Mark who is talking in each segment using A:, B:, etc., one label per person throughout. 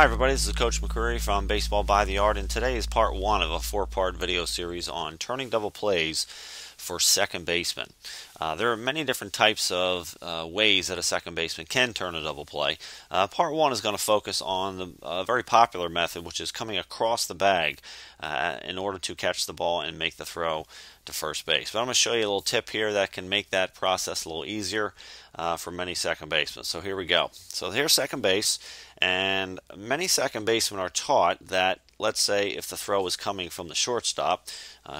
A: Hi everybody, this is Coach McCreary from Baseball by the Yard, and today is part one of a four-part video series on turning double plays for second baseman. There are many different types of ways that a second baseman can turn a double play. Part one is going to focus on the very popular method, which is coming across the bag in order to catch the ball and make the throw to first base. But I'm going to show you a little tip here that can make that process a little easier for many second basemen. So here we go. So here's second base, and many second basemen are taught that, let's say if the throw is coming from the shortstop,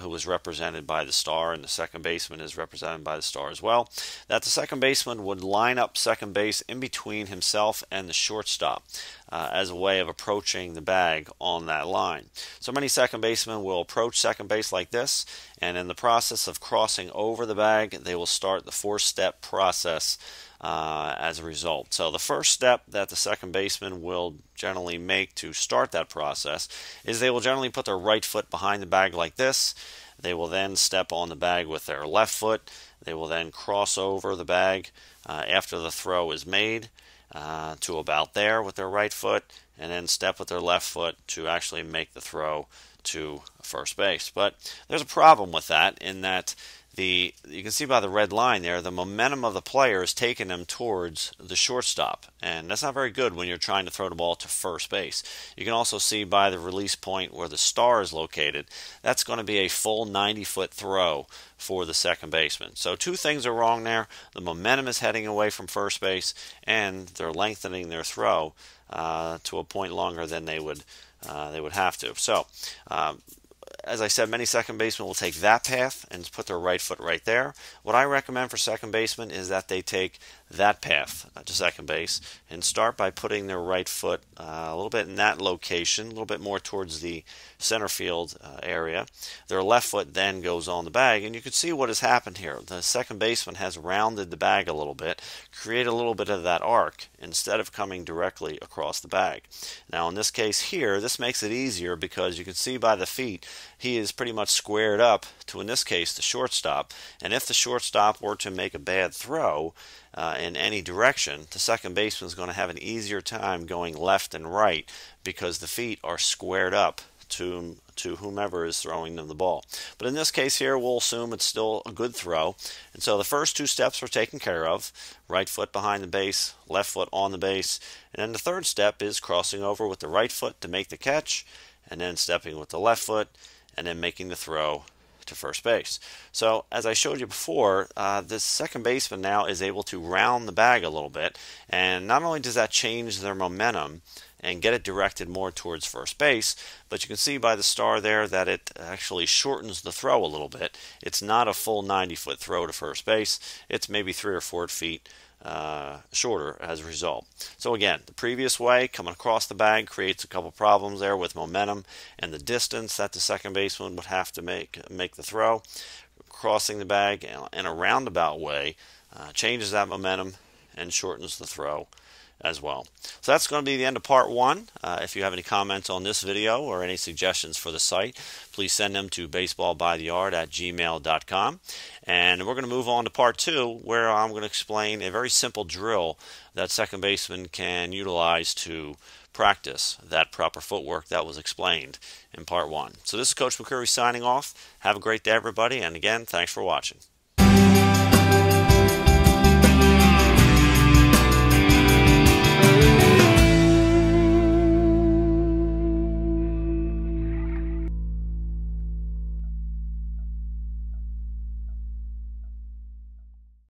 A: who is represented by the star, and the second baseman is represented by the star as well, that the second baseman would line up second base in between himself and the shortstop as a way of approaching the bag on that line. So many second basemen will approach second base like this, and in the process of crossing over the bag, they will start the four-step process as a result. So the first step that the second baseman will generally make to start that process is they will generally put their right foot behind the bag like this. They will then step on the bag with their left foot. They will then cross over the bag after the throw is made to about there with their right foot, and then step with their left foot to actually make the throw to first base. But there's a problem with that, in that you can see by the red line there, the momentum of the player is taking them towards the shortstop, and that's not very good when you're trying to throw the ball to first base. You can also see by the release point where the star is located, that's going to be a full 90-foot throw for the second baseman. So two things are wrong there. The momentum is heading away from first base, and they're lengthening their throw to a point longer than they would have to. So as I said, many second basemen will take that path and put their right foot right there. What I recommend for second basemen is that they take that path to second base and start by putting their right foot a little bit in that location, a little bit more towards the center field area. Their left foot then goes on the bag, and you can see what has happened here. The second baseman has rounded the bag a little bit, created a little bit of that arc instead of coming directly across the bag. Now in this case here, this makes it easier because you can see by the feet he is pretty much squared up to, in this case, the shortstop. And if the shortstop were to make a bad throw in any direction, the second baseman is going to have an easier time going left and right because the feet are squared up to whomever is throwing them the ball. But in this case here, we'll assume it's still a good throw. And so the first two steps were taken care of. Right foot behind the base, left foot on the base. And then the third step is crossing over with the right foot to make the catch, and then stepping with the left foot, and then making the throw to first base. So as I showed you before, this second baseman now is able to round the bag a little bit, and not only does that change their momentum and get it directed more towards first base, but you can see by the star there that it actually shortens the throw a little bit. It's not a full 90-foot throw to first base. It's maybe 3 or 4 feet shorter as a result. So again, the previous way, coming across the bag, creates a couple problems there with momentum and the distance that the second baseman would have to make the throw. Crossing the bag in a roundabout way changes that momentum and shortens the throw as well. So that's going to be the end of part one. If you have any comments on this video or any suggestions for the site, please send them to baseballbytheyard@gmail.com. And we're going to move on to part two, where I'm going to explain a very simple drill that second baseman can utilize to practice that proper footwork that was explained in part one. So this is Coach McCreary signing off. Have a great day, everybody, and again, thanks for watching.